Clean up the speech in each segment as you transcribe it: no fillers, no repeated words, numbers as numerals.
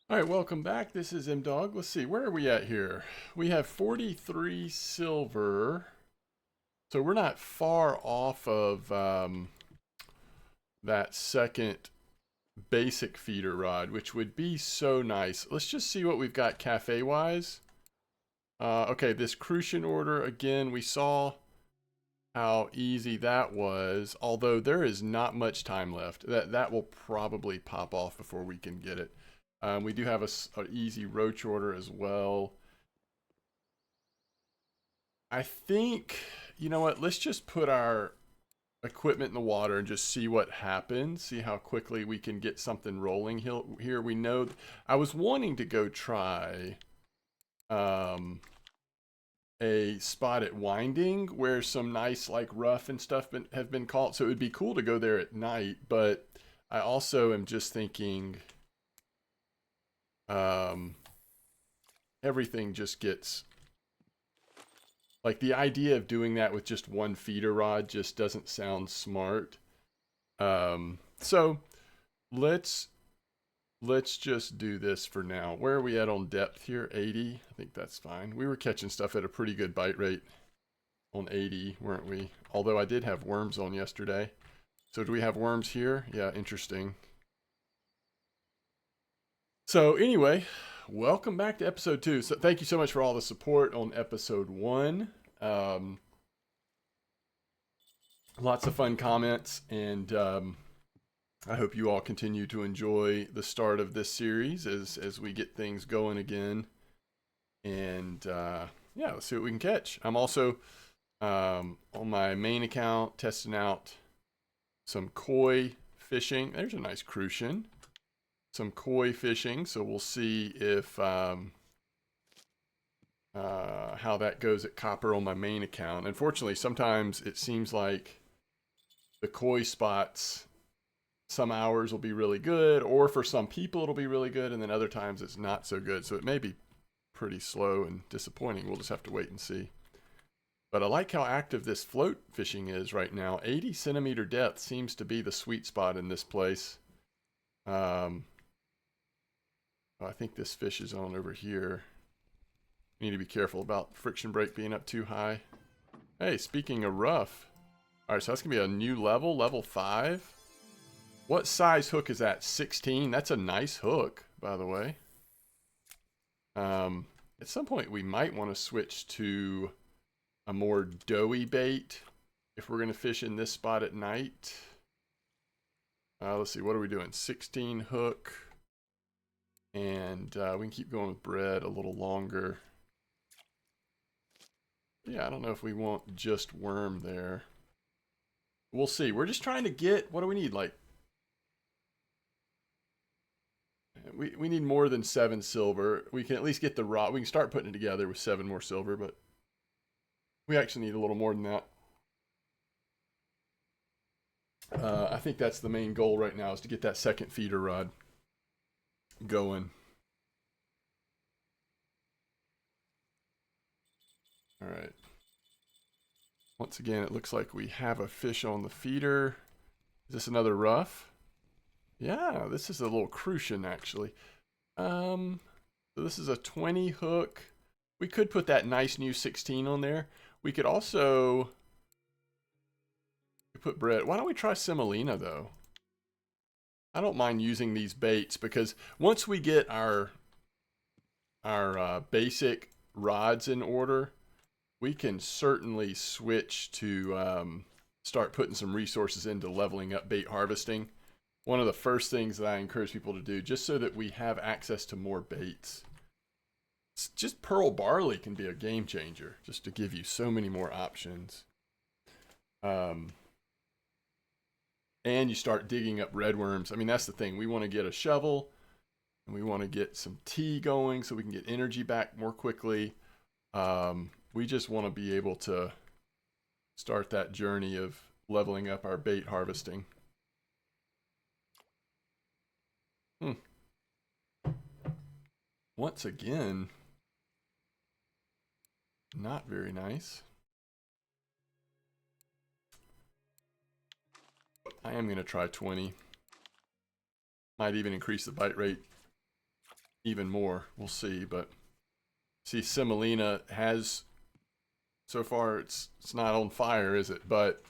All right, welcome back. This is MDawg. Let's see, where are we at here? We have 43 silver. So we're not far off of that second basic feeder rod, which would be so nice. Let's just see what we've got cafe-wise. Okay, this crucian order, again, we saw how easy that was, although there is not much time left. That will probably pop off before we can get it. We do have an easy roach order as well. I think, you know what, let's just put our equipment in the water and just see what happens, see how quickly we can get something rolling here. We know, I was wanting to go try a spot at Winding where some nice like rough and stuff have been caught, so it would be cool to go there at night, but I also am just thinking everything just gets, like, the idea of doing that with just one feeder rod just doesn't sound smart. So let's just do this for now. Where are we at on depth here? 80. I think that's fine. We were catching stuff at a pretty good bite rate on 80, weren't we? Although I did have worms on yesterday. So do we have worms here? Yeah, interesting. So anyway, welcome back to episode 2. So thank you so much for all the support on episode 1. Lots of fun comments, and I hope you all continue to enjoy the start of this series as we get things going again. And yeah, let's see what we can catch. I'm also on my main account testing out some koi fishing. There's a nice crucian. Some koi fishing, so we'll see if how that goes at copper on my main account. Unfortunately, sometimes it seems like the koi spots, some hours will be really good, or for some people it'll be really good, and then other times it's not so good. So it may be pretty slow and disappointing. We'll just have to wait and see. But I like how active this float fishing is right now. 80 centimeter depth seems to be the sweet spot in this place. I think this fish is on over here. Need to be careful about friction brake being up too high. Hey, speaking of rough. Alright, so that's going to be a new level, level 5. What size hook is that? 16? That's a nice hook, by the way. At some point we might want to switch to a more doughy bait if we're going to fish in this spot at night. Let's see, what are we doing? 16 hook. And we can keep going with bread a little longer. Yeah, I don't know if we want just worm there. We'll see. We're just trying to get, what do we need? Like, we need more than 7 silver. We can at least get the rod. We can start putting it together with 7 more silver, but we actually need a little more than that. I think that's the main goal right now, is to get that second feeder rod going. All right. Once again, it looks like we have a fish on the feeder. Is this another rough? Yeah, this is a little crucian, actually. So this is a 20 hook. We could put that nice new 16 on there. We could also put bread. Why don't we try semolina, though? I don't mind using these baits, because once we get our basic rods in order, we can certainly switch to start putting some resources into leveling up bait harvesting. One of the first things that I encourage people to do, just so that we have access to more baits. It's just pearl barley can be a game changer, just to give you so many more options. And you start digging up redworms. I mean, that's the thing. We want to get a shovel, and we want to get some tea going so we can get energy back more quickly. We just want to be able to start that journey of leveling up our bait harvesting. Once again, not very nice. I am going to try 20. Might even increase the bite rate even more. We'll see, but see, Semolina has, so far it's not on fire, is it? But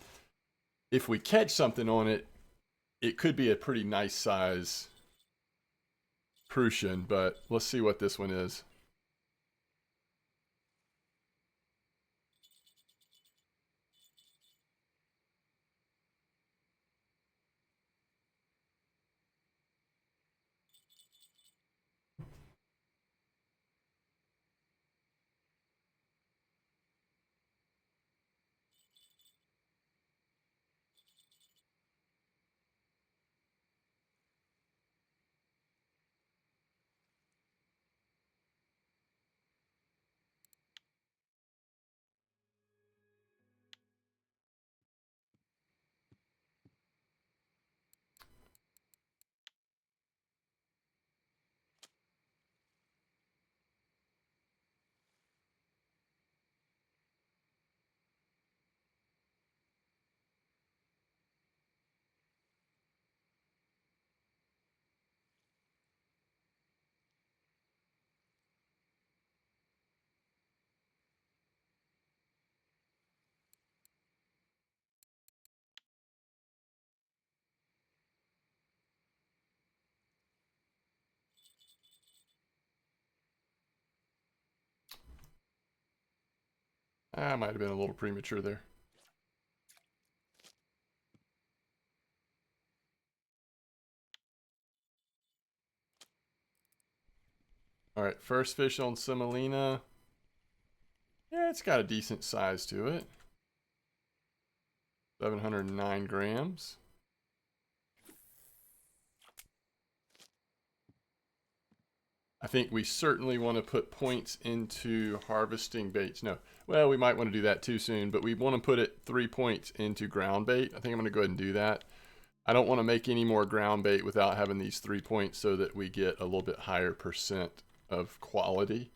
if we catch something on it, it could be a pretty nice size Crucian, but let's see what this one is. I might have been a little premature there. All right, first fish on Semolina. Yeah, it's got a decent size to it. 709 grams. I think we certainly want to put points into harvesting baits. No, well, we might want to do that too soon, but we want to put it 3 points into ground bait. I think I'm going to go ahead and do that. I don't want to make any more ground bait without having these 3 points so that we get a little bit higher percent of quality.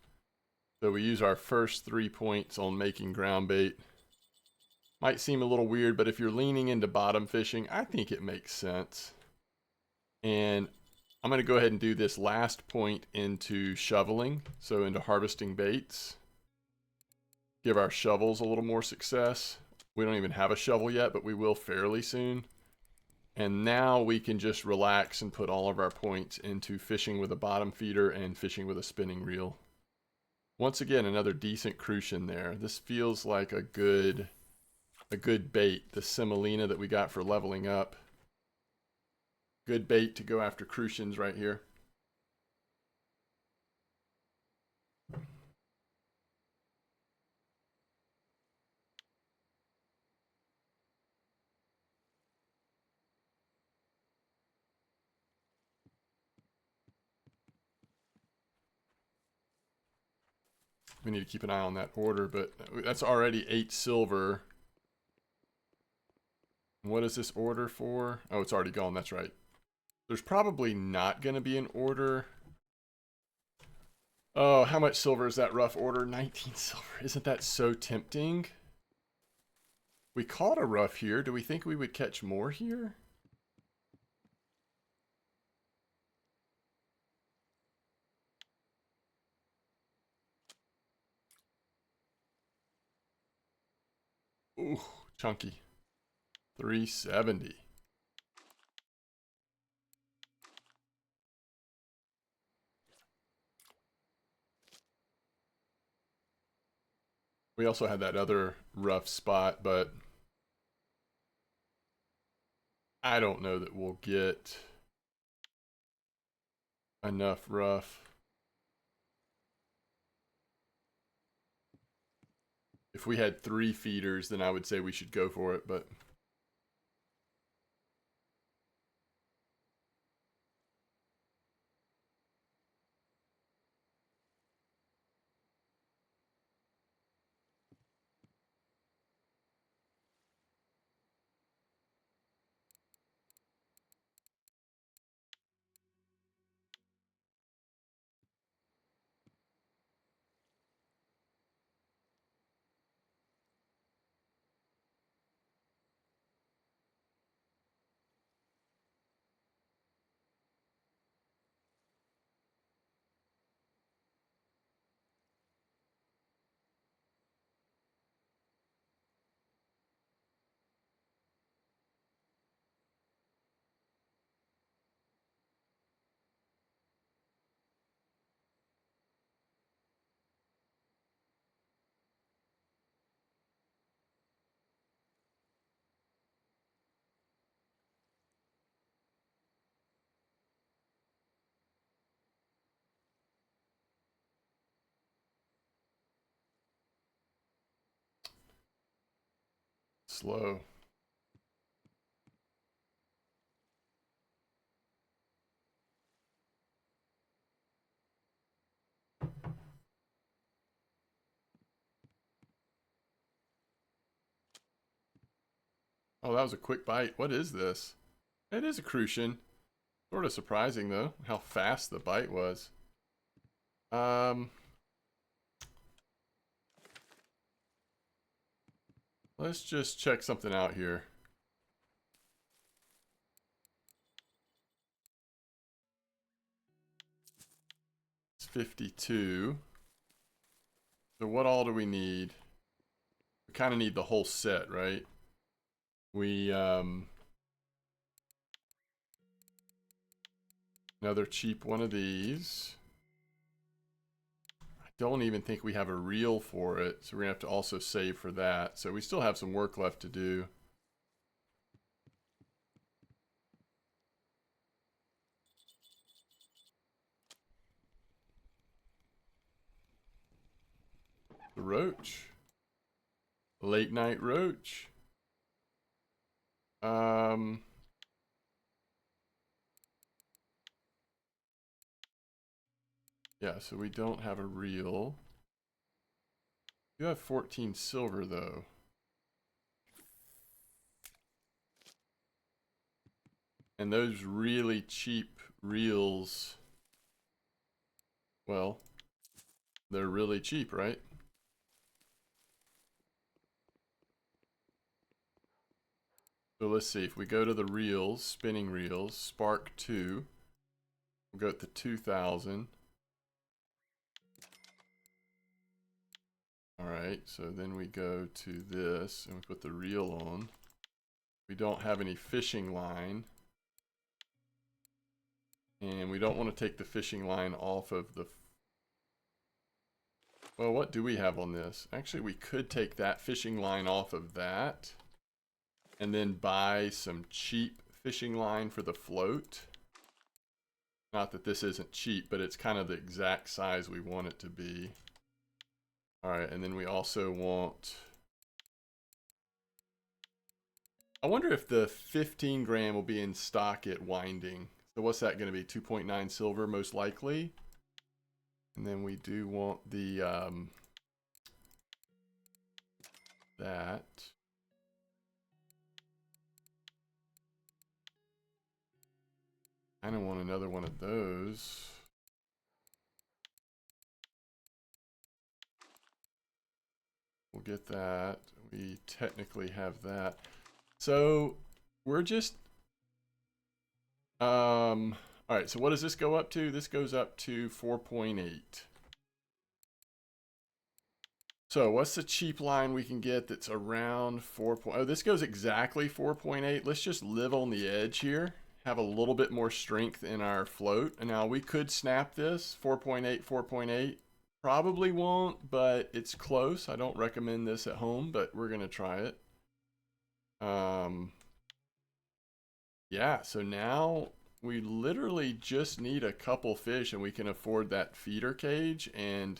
So we use our first 3 points on making ground bait. Might seem a little weird, but if you're leaning into bottom fishing, I think it makes sense. And I'm going to go ahead and do this last point into shoveling, so into harvesting baits. Give our shovels a little more success. We don't even have a shovel yet, but we will fairly soon. And now we can just relax and put all of our points into fishing with a bottom feeder and fishing with a spinning reel. Once again, another decent crucian there. This feels like a good bait, the Semolina that we got for leveling up. Good bait to go after crucians right here. We need to keep an eye on that order, but that's already 8 silver. What is this order for? Oh, it's already gone, that's right. There's probably not going to be an order. Oh, how much silver is that rough order? 19 silver. Isn't that so tempting? We caught a rough here. Do we think we would catch more here? Ooh, chunky. 370. We also had that other rough spot, but I don't know that we'll get enough rough. If we had 3 feeders, then I would say we should go for it, but slow. Oh, that was a quick bite. What is this? It is a crucian. Sort of surprising though, how fast the bite was. Let's just check something out here. It's 52. So what all do we need? We kind of need the whole set, right? We, another cheap one of these. I don't even think we have a reel for it, so we're gonna have to also save for that. So we still have some work left to do. The roach. Late night roach. Yeah, so we don't have a reel. You have 14 silver though. And those really cheap reels, well, they're really cheap, right? So let's see, if we go to the reels, spinning reels, Spark 2, we'll go to 2,000. All right, so then we go to this and we put the reel on. We don't have any fishing line. And we don't want to take the fishing line off of the... Well, what do we have on this? Actually, we could take that fishing line off of that. And then buy some cheap fishing line for the float. Not that this isn't cheap, but it's kind of the exact size we want it to be. Alright, and then we also want... I wonder if the 15 gram will be in stock at Winding. So what's that going to be? 2.9 silver most likely. And then we do want the that. I don't want another one of those. We'll get that. We technically have that. So we're just all right, so what does this go up to? This goes up to 4.8. So what's the cheap line we can get that's around 4. Oh, this goes exactly 4.8. Let's just live on the edge here. Have a little bit more strength in our float. And now we could snap this 4.8, 4.8. Probably won't, but it's close. I don't recommend this at home, but we're gonna try it. Yeah, so now we literally just need a couple fish and we can afford that feeder cage, and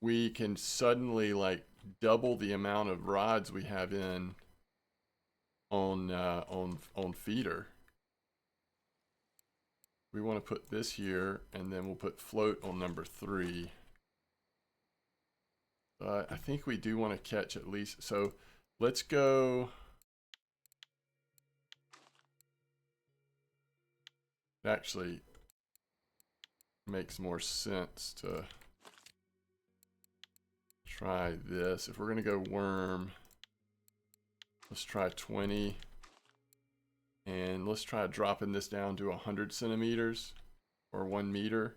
we can suddenly like double the amount of rods we have in on feeder. We want to put this here, and then we'll put float on number 3. But I think we do want to catch at least, so let's go. It actually makes more sense to try this. If we're going to go worm, let's try 20. And let's try dropping this down to 100 centimeters or 1 meter.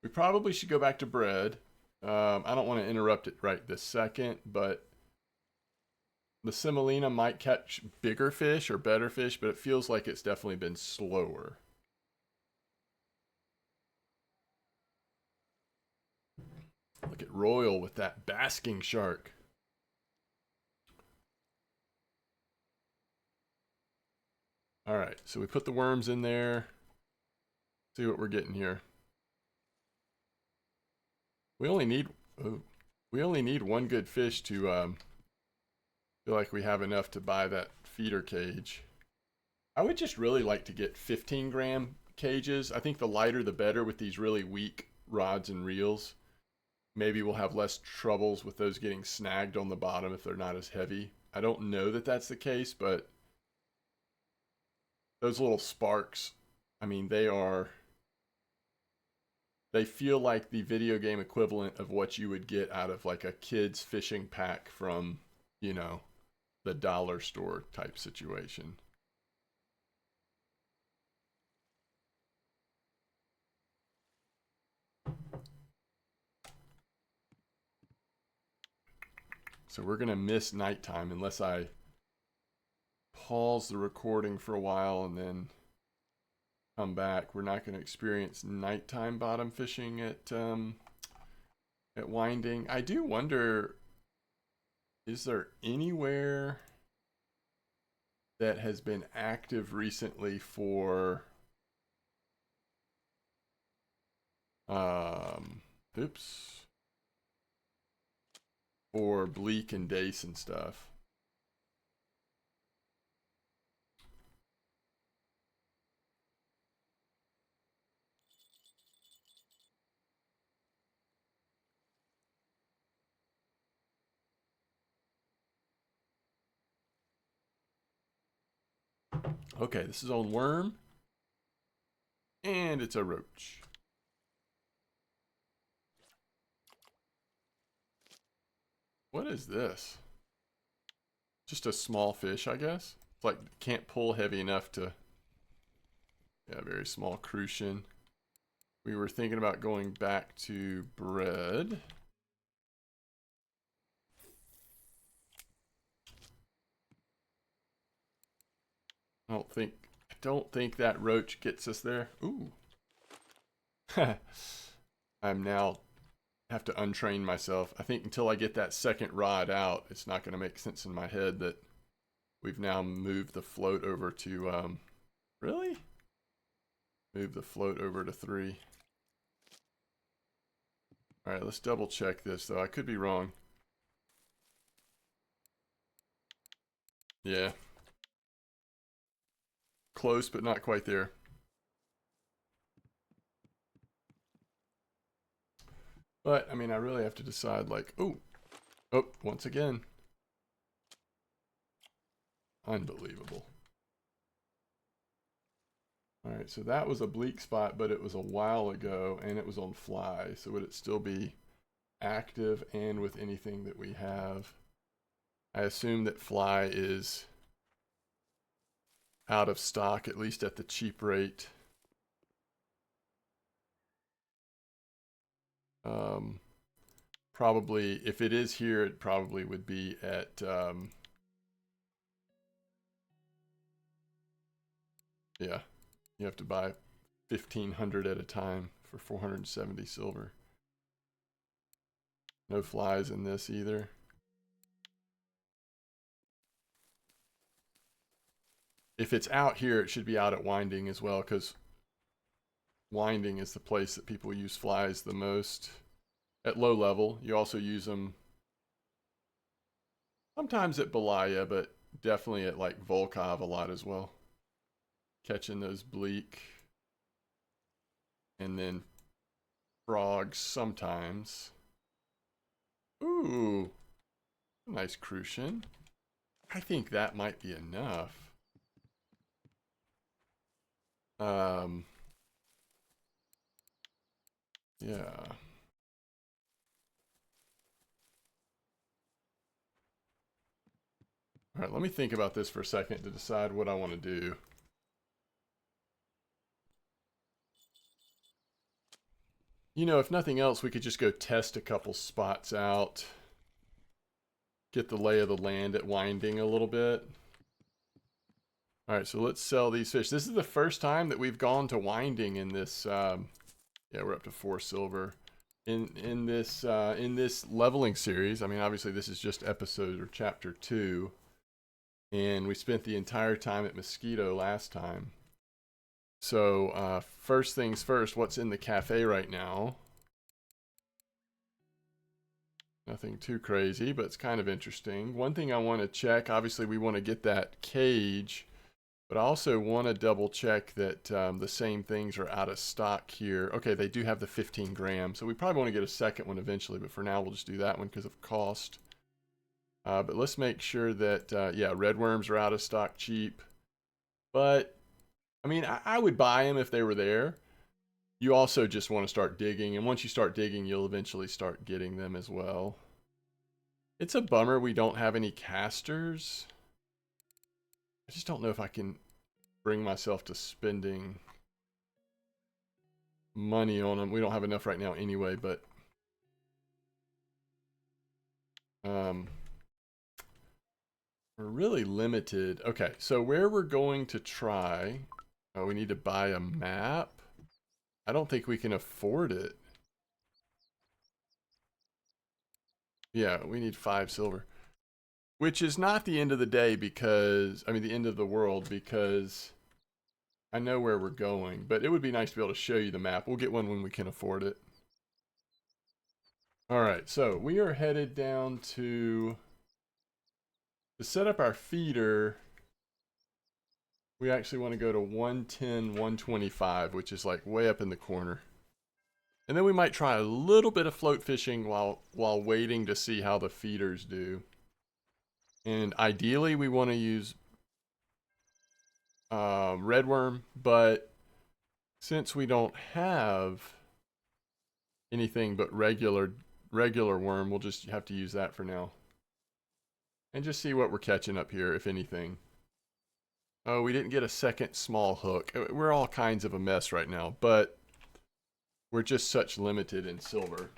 We probably should go back to bread. I don't want to interrupt it right this second, but the semolina might catch bigger fish or better fish, but it feels like it's definitely been slower. Look at Royal with that basking shark. All right, so we put the worms in there. See what we're getting here. We only need one good fish to feel like we have enough to buy that feeder cage. I would just really like to get 15-gram cages. I think the lighter the better with these really weak rods and reels. Maybe we'll have less troubles with those getting snagged on the bottom if they're not as heavy. I don't know that that's the case, but those little sparks, I mean, they feel like the video game equivalent of what you would get out of like a kid's fishing pack from, you know, the dollar store type situation. So we're going to miss nighttime unless I pause the recording for a while and then come back. We're not going to experience nighttime bottom fishing at Winding. I do wonder, is there anywhere that has been active recently for for bleak and dace and stuff? Okay, this is on worm. And it's a roach. What is this? Just a small fish, I guess. It's like can't pull heavy enough to. Yeah, very small crucian. We were thinking about going back to bread. I don't think that roach gets us there. Ooh. I'm now have to untrain myself. I think until I get that second rod out, it's not going to make sense in my head that we've now moved the float over to, really? Move the float over to 3. All right, let's double check this though. I could be wrong. Yeah. Close, but not quite there. But, I mean, I really have to decide, like, oh, once again. Unbelievable. All right, so that was a bleak spot, but it was a while ago, and it was on fly. So would it still be active and with anything that we have? I assume that fly is out of stock, at least at the cheap rate. Probably, if it is here, it probably would be at, yeah, you have to buy 1,500 at a time for 470 silver. No flies in this either. If it's out here, it should be out at Winding as well, because Winding is the place that people use flies the most. At low level, you also use them sometimes at Belaya, but definitely at like Volkov a lot as well. Catching those bleak. And then frogs sometimes. Ooh, nice crucian. I think that might be enough. Yeah. All right, let me think about this for a second to decide what I want to do. You know, if nothing else, we could just go test a couple spots out. Get the lay of the land at Winding a little bit. All right, so let's sell these fish. This is the first time that we've gone to Winding in this. Yeah, we're up to 4 silver in this leveling series. I mean, obviously this is just episode or chapter 2, and we spent the entire time at Mosquito last time. So first things first, what's in the cafe right now? Nothing too crazy, but it's kind of interesting. One thing I want to check, obviously we want to get that cage, but I also want to double check that the same things are out of stock here. Okay, they do have the 15 grams, so we probably want to get a second one eventually, but for now we'll just do that one because of cost. But let's make sure that, yeah, red worms are out of stock cheap. But, I mean, I would buy them if they were there. You also just want to start digging, and once you start digging, you'll eventually start getting them as well. It's a bummer we don't have any casters. I just don't know if I can bring myself to spending money on them. We don't have enough right now anyway, but we're really limited. Okay, so where we're going to try, we need to buy a map. I don't think we can afford it. Yeah, we need 5 silver. Which is not the end of the day because, I mean, the end of the world because I know where we're going. But it would be nice to be able to show you the map. We'll get one when we can afford it. Alright, so we are headed down to set up our feeder. We actually want to go to 110, 125, which is like way up in the corner. And then we might try a little bit of float fishing while waiting to see how the feeders do. And ideally we want to use red worm, but since we don't have anything but regular worm, we'll just have to use that for now. And just see what we're catching up here, if anything. Oh, we didn't get a second small hook. We're all kinds of a mess right now, but we're just such limited in silver.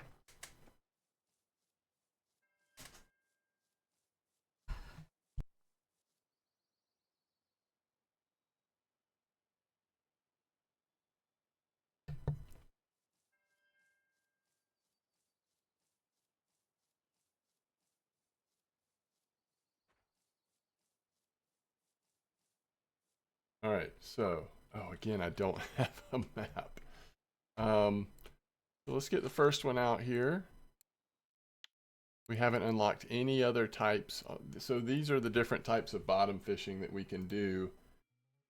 All right, so, oh, again, I don't have a map. So let's get the first one out here. We haven't unlocked any other types. So these are the different types of bottom fishing that we can do.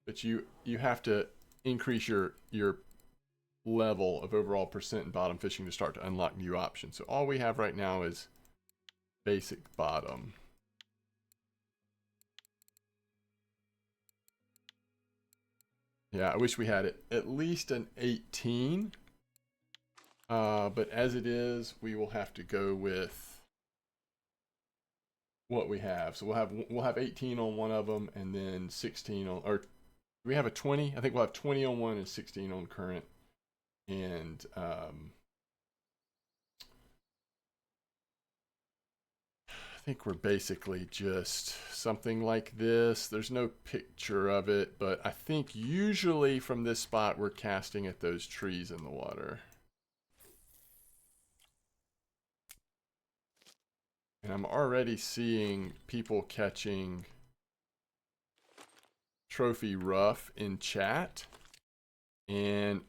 But you have to increase your level of overall percent in bottom fishing to start to unlock new options. So all we have right now is basic bottom. Yeah, I wish we had it at least an 18. But as it is, we will have to go with what we have. So we'll have 18 on one of them, and then 16 on, or do we have a 20? I think we'll have 20 on one and 16 on current. And I think we're basically just something like this. There's no picture of it, but I think usually from this spot we're casting at those trees in the water. And I'm already seeing people catching trophy rough in chat. And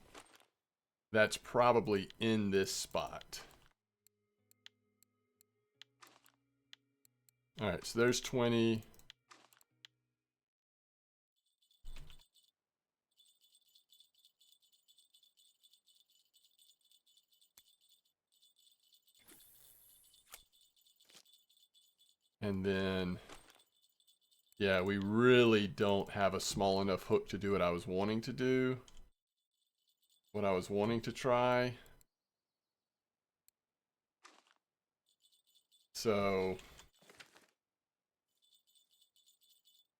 that's probably in this spot. All right, so there's 20. And then, yeah, we really don't have a small enough hook to do what I was wanting to do. What I was wanting to try. So,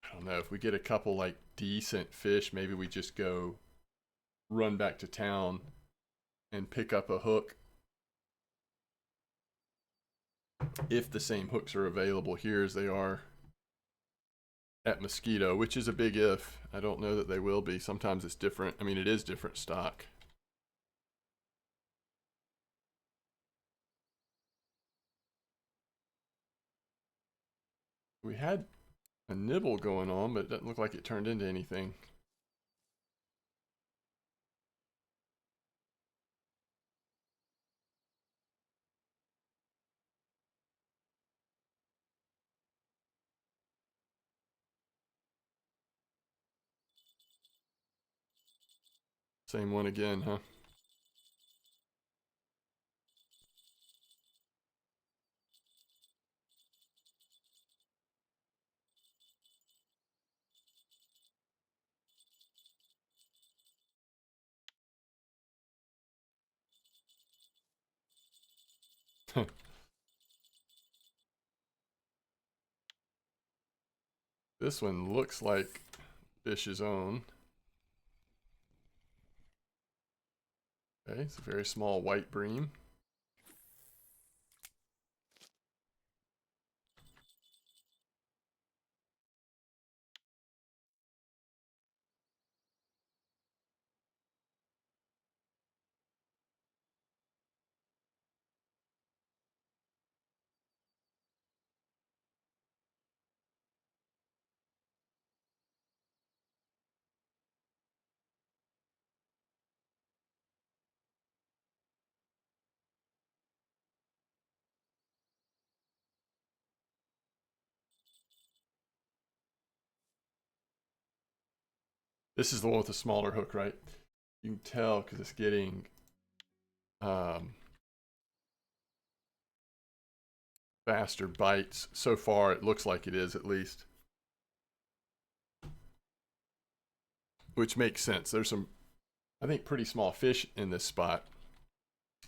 I don't know, if we get a couple like decent fish, maybe we just go run back to town and pick up a hook. If the same hooks are available here as they are at Mosquito, which is a big if. I don't know that they will be. Sometimes it's different. I mean, it is different stock. We had a nibble going on, but it doesn't look like it turned into anything. Same one again, huh? This one looks like fish's own. Okay, it's a very small white bream. This is the one with the smaller hook, right? You can tell because it's getting faster bites. So far, it looks like it is, at least. Which makes sense. There's some, I think, pretty small fish in this spot.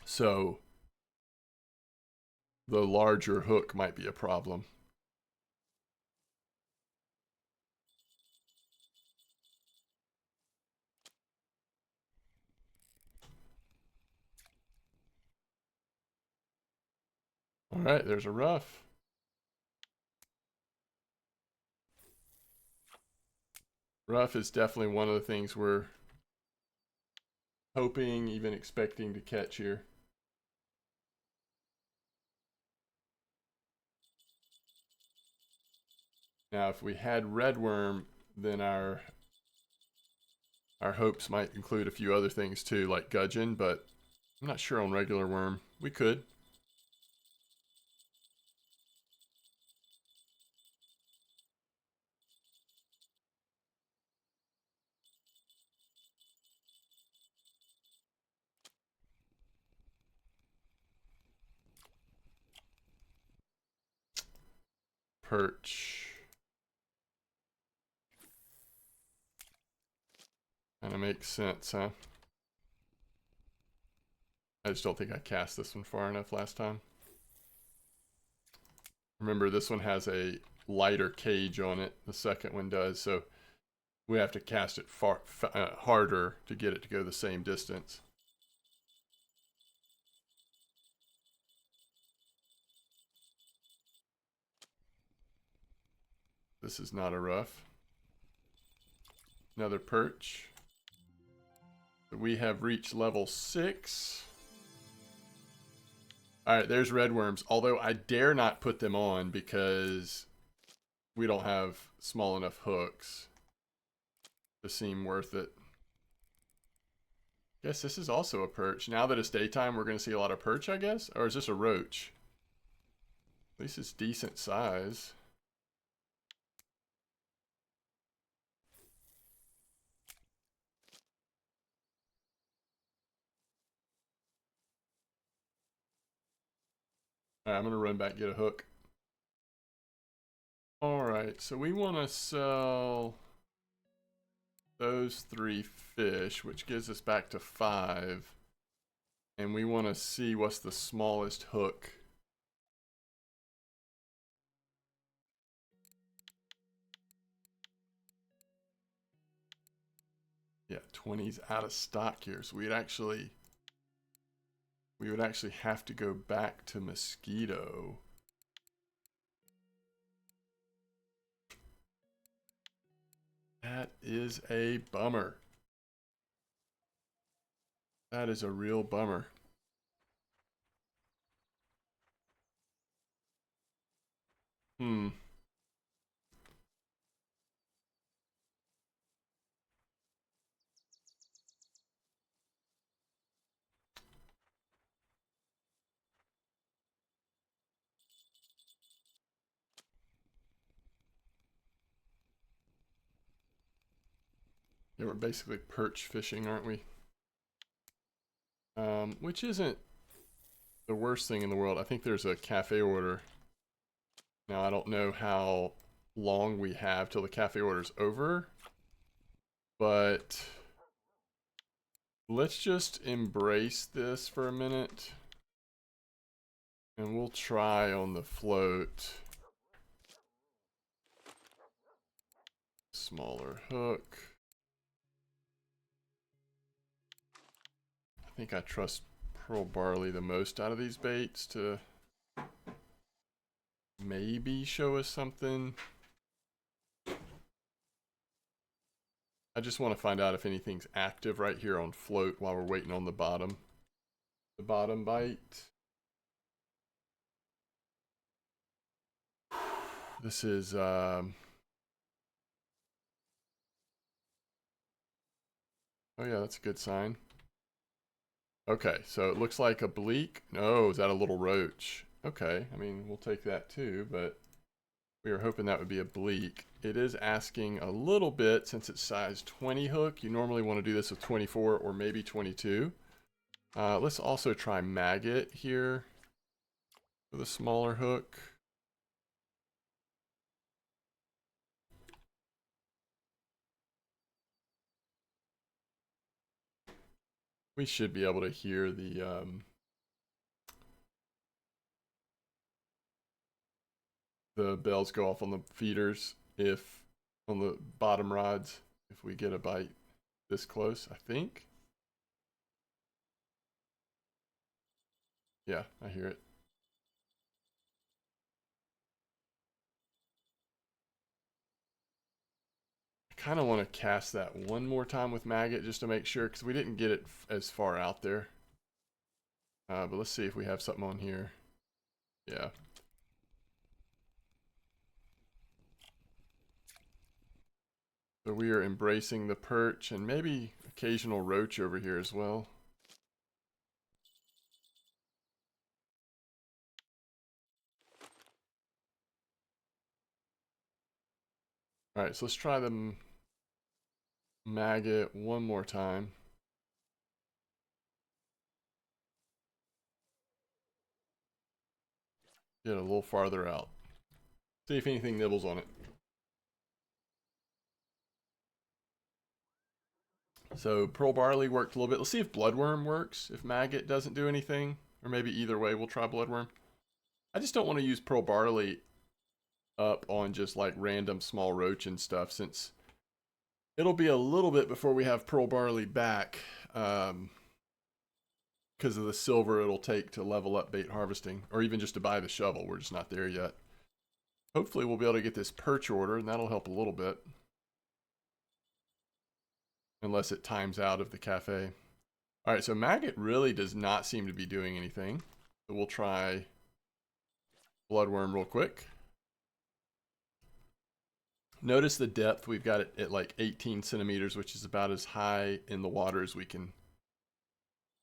So the larger hook might be a problem. All right, there's a rough. Rough is definitely one of the things we're hoping, even expecting to catch here. Now, if we had redworm, then our hopes might include a few other things too, like gudgeon, but I'm not sure on regular worm. We could. Perch. Kind of makes sense, huh? I just don't think I cast this one far enough last time. Remember, this one has a lighter cage on it. The second one does, so we have to cast it harder to get it to go the same distance. This is not a rough. Another perch. We have reached level 6. Alright, there's redworms. Although I dare not put them on because we don't have small enough hooks to seem worth it. Guess this is also a perch. Now that it's daytime, we're going to see a lot of perch, I guess? Or is this a roach? At least it's decent size. Alright, I'm going to run back and get a hook. Alright, so we want to sell those 3 fish, which gives us back to 5. And we want to see what's the smallest hook. Yeah, 20's out of stock here. So we would actually have to go back to mosquito. That is a bummer. That is a real bummer. Hmm. Yeah, we're basically perch fishing, aren't we? which isn't the worst thing in the world. I think there's a cafe order. Now, I don't know how long we have till the cafe order's over, but let's just embrace this for a minute. And we'll try on the float. Smaller hook. I think I trust pearl barley the most out of these baits to maybe show us something. I just want to find out if anything's active right here on float while we're waiting on the bottom. The bottom bite. This is oh yeah, that's a good sign. Okay, so it looks like a bleak. No, is that a little roach? Okay, I mean, we'll take that too, but we were hoping that would be a bleak. It is asking a little bit since it's size 20 hook. You normally want to do this with 24 or maybe 22. Let's also try maggot here with a smaller hook. We should be able to hear the bells go off on the feeders if on the bottom rods if we get a bite this close, I think. Yeah, I hear it. I kind of want to cast that one more time with maggot just to make sure, because we didn't get it as far out there. But let's see if we have something on here. Yeah. So we are embracing the perch and maybe occasional roach over here as well. All right, so let's try the maggot one more time. Get a little farther out. See if anything nibbles on it. So pearl barley worked a little bit. Let's see if bloodworm works. If maggot doesn't do anything, or maybe either way, we'll try bloodworm. I just don't want to use pearl barley up on just like random small roach and stuff, since it'll be a little bit before we have pearl barley back, because of the silver it'll take to level up bait harvesting, or even just to buy the shovel. We're just not there yet. Hopefully we'll be able to get this perch order, and that'll help a little bit. Unless it times out of the cafe. All right, so maggot really does not seem to be doing anything. So we'll try bloodworm real quick. Notice the depth. We've got it at like 18 centimeters, which is about as high in the water as we can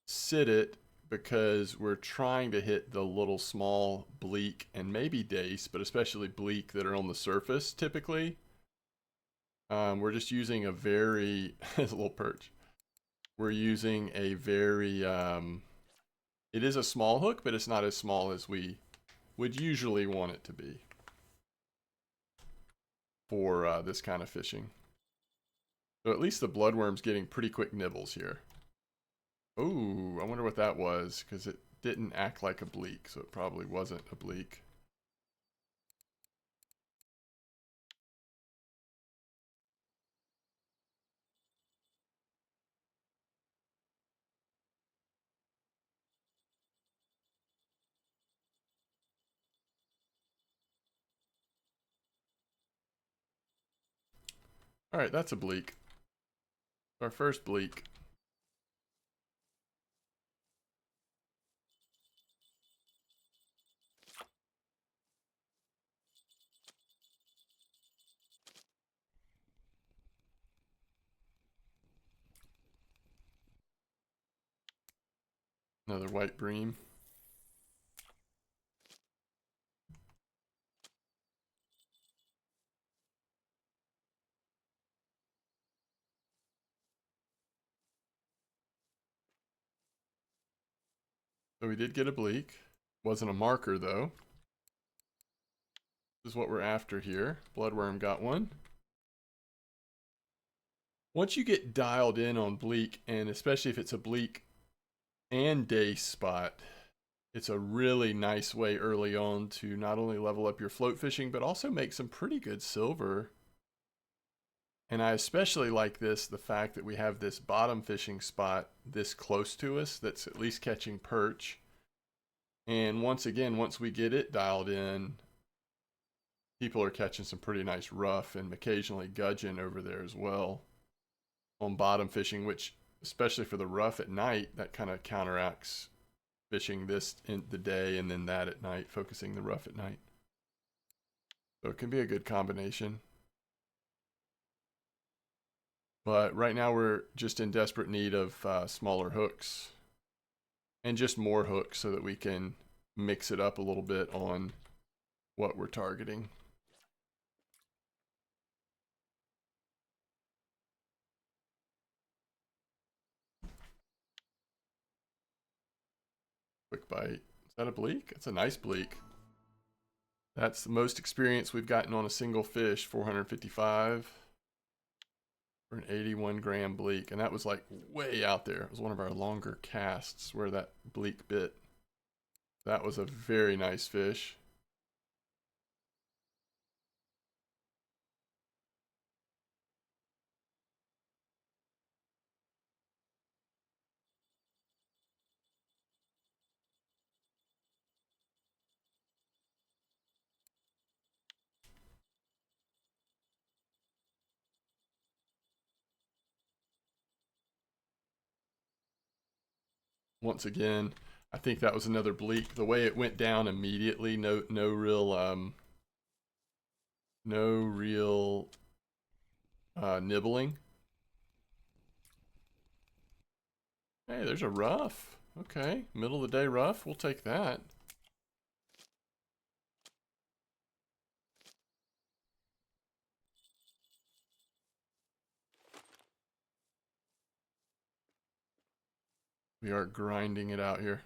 sit it, because we're trying to hit the little small bleak and maybe dace, but especially bleak that are on the surface typically. We're just using a very, it's a little perch. We're using a very, it is a small hook, but it's not as small as we would usually want it to be for this kind of fishing. So at least the bloodworm's getting pretty quick nibbles here. Oh, I wonder what that was, because it didn't act like a bleak, so it probably wasn't a bleak. All right, that's a bleak. Our first bleak. Another white bream. So we did get a bleak. Wasn't a marker though. This is what we're after here. Bloodworm got one. Once you get dialed in on bleak, and especially if it's a bleak and day spot, it's a really nice way early on to not only level up your float fishing, but also make some pretty good silver. And I especially like this, the fact that we have this bottom fishing spot this close to us that's at least catching perch. And once again, once we get it dialed in, people are catching some pretty nice rough and occasionally gudgeon over there as well on bottom fishing, which especially for the rough at night, that kind of counteracts fishing this in the day and then that at night, focusing the rough at night. So it can be a good combination. But right now we're just in desperate need of smaller hooks and just more hooks so that we can mix it up a little bit on what we're targeting. Quick bite. Is that a bleak? It's a nice bleak. That's the most experience we've gotten on a single fish, 455 for an 81 gram bleak. And that was like way out there. It was one of our longer casts where that bleak bit. That was a very nice fish. Once again, I think that was another bleak. The way it went down immediately, no real nibbling. Hey, there's a rough. Okay, middle of the day rough. We'll take that. We are grinding it out here.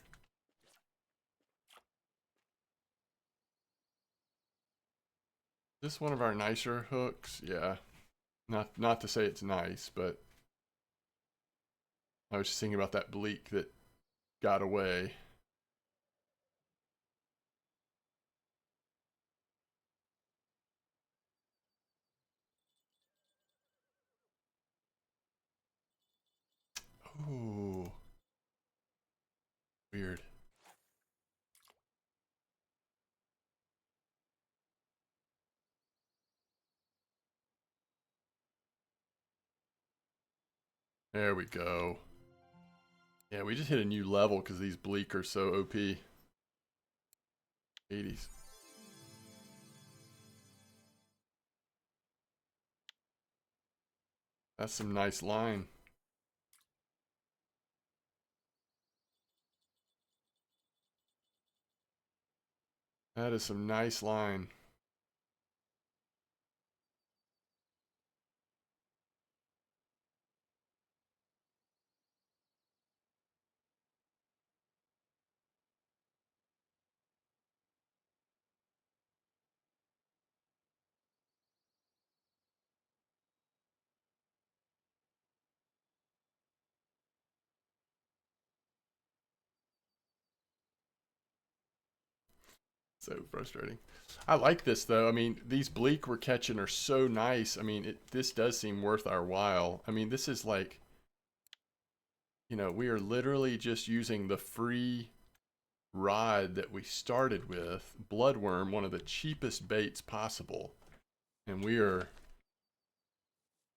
This is one of our nicer hooks. Yeah. Not to say it's nice, but I was just thinking about that bleak that got away. Ooh. Weird. There we go. Yeah, we just hit a new level because these bleak are so OP. 80s. That's some nice line. That is some nice line. So frustrating. I like this though. I mean, these bleak we're catching are so nice. I mean, this does seem worth our while. I mean, this is like, you know, we are literally just using the free rod that we started with, Bloodworm, one of the cheapest baits possible. And we are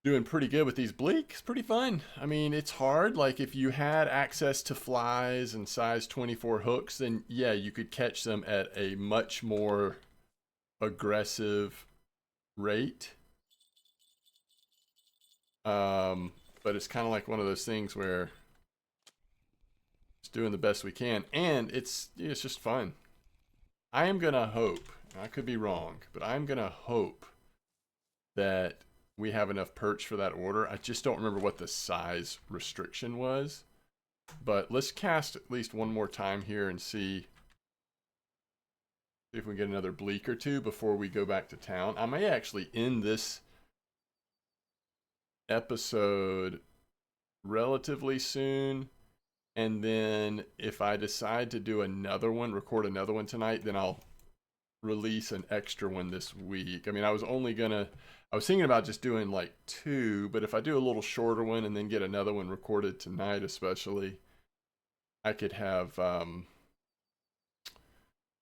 doing pretty good with these bleak. It's pretty fun. I mean, it's hard. Like if you had access to flies and size 24 hooks, then yeah, you could catch them at a much more aggressive rate. But it's kind of like one of those things where it's doing the best we can, and it's just fun. I am gonna hope, I could be wrong, but I'm gonna hope that we have enough perch for that order. I just don't remember what the size restriction was. But let's cast at least one more time here and see if we can get another bleak or two before we go back to town. I may actually end this episode relatively soon, and then if I decide to do another one, record another one tonight, then I'll release an extra one this week. I mean, I was thinking about just doing like 2, but if I do a little shorter one and then get another one recorded tonight especially, I could have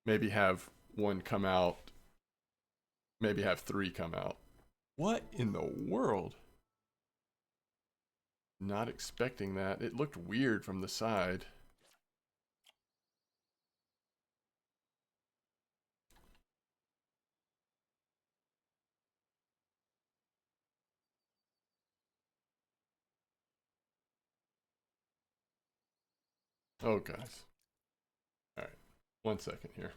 maybe have one come out, maybe have 3 come out. What in the world? Not expecting that. It looked weird from the side. Oh, guys. All right. 1 second here.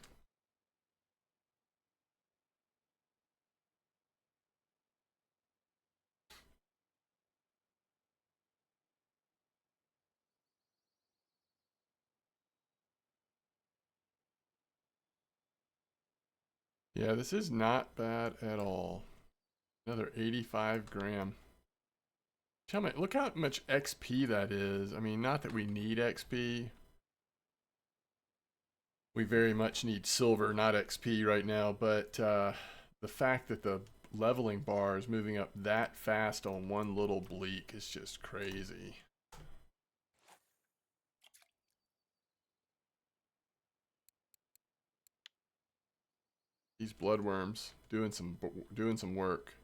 Yeah, this is not bad at all. Another 85 gram. Tell me, look how much XP that is. I mean, not that we need XP. We very much need silver, not XP right now, but the fact that the leveling bar is moving up that fast on one little bleak is just crazy. These bloodworms doing some work.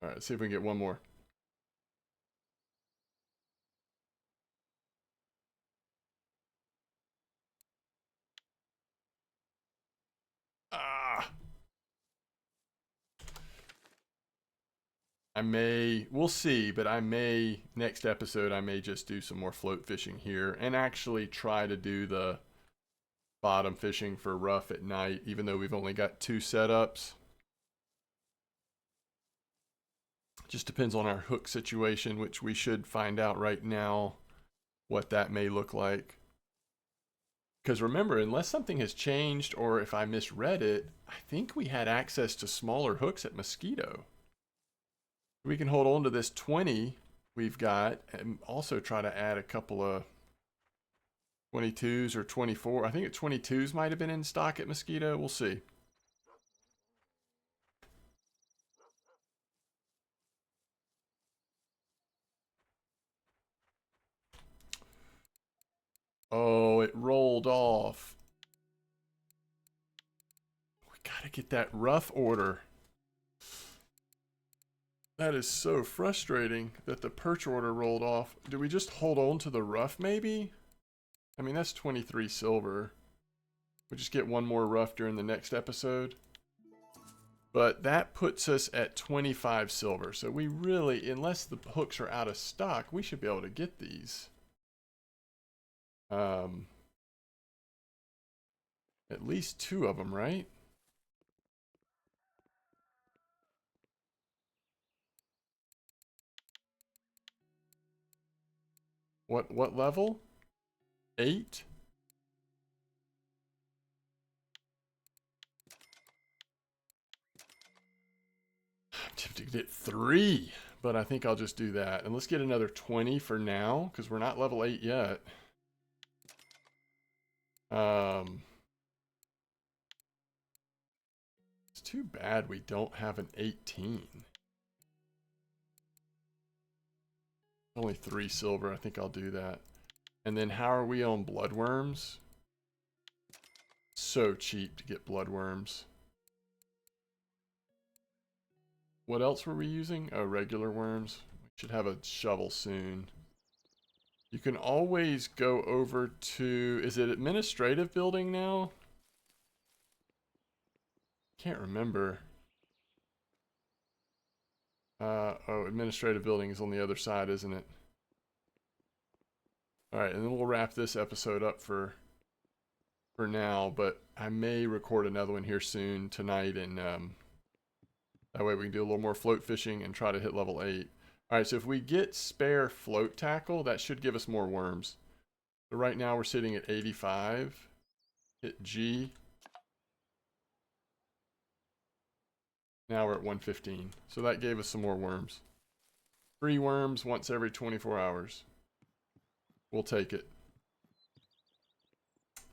All right, let's see if we can get one more. Ah. We'll see, but next episode, I may just do some more float fishing here and actually try to do the bottom fishing for rough at night, even though we've only got 2 setups. Just depends on our hook situation, which we should find out right now what that may look like. Because remember, unless something has changed or if I misread it, I think we had access to smaller hooks at Mosquito. We can hold on to this 20 we've got and also try to add a couple of 22s or 24. I think 22s might have been in stock at Mosquito. We'll see. Oh, it rolled off. We gotta get that rough order. That is so frustrating that the perch order rolled off. Do we just hold on to the rough maybe? I mean, that's 23 silver. We'll just get one more rough during the next episode. But that puts us at 25 silver. So we really, unless the hooks are out of stock, we should be able to get these. At least 2 of them, right? What level? 8? I'm tempted to get 3, but I think I'll just do that. And let's get another 20 for now, because we're not level 8 yet. It's too bad we don't have an 18. Only 3 silver. I think I'll do that. And then how are we on bloodworms? So cheap to get bloodworms. What else were we using? Oh, regular worms. We should have a shovel soon. You can always go over to... Is it administrative building now? Can't remember. Oh, administrative building is on the other side, isn't it? Alright, and then we'll wrap this episode up for now, but I may record another one here soon tonight, and that way we can do a little more float fishing and try to hit level 8. All right, so if we get spare float tackle, that should give us more worms. So right now we're sitting at 85. Hit G. Now we're at 115. So that gave us some more worms. Free worms once every 24 hours. We'll take it.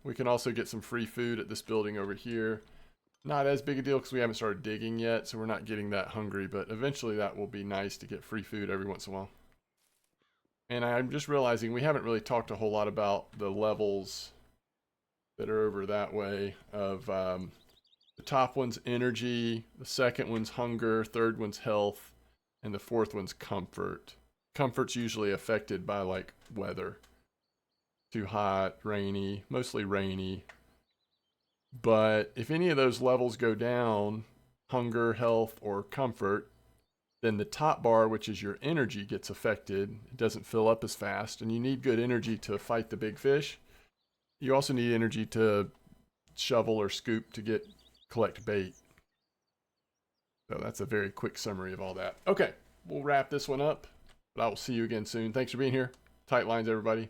We can also get some free food at this building over here. Not as big a deal because we haven't started digging yet, so we're not getting that hungry, but eventually that will be nice to get free food every once in a while. And I'm just realizing we haven't really talked a whole lot about the levels that are over that way of the top one's energy, the second one's hunger, third one's health, and the fourth one's comfort. Comfort's usually affected by like weather. Too hot, rainy, mostly rainy. But if any of those levels go down, hunger, health, or comfort, then the top bar, which is your energy, gets affected. It doesn't fill up as fast, and you need good energy to fight the big fish. You also need energy to shovel or scoop to collect bait. So that's a very quick summary of all that. Okay, we'll wrap this one up, but I will see you again soon. Thanks for being here. Tight lines, everybody.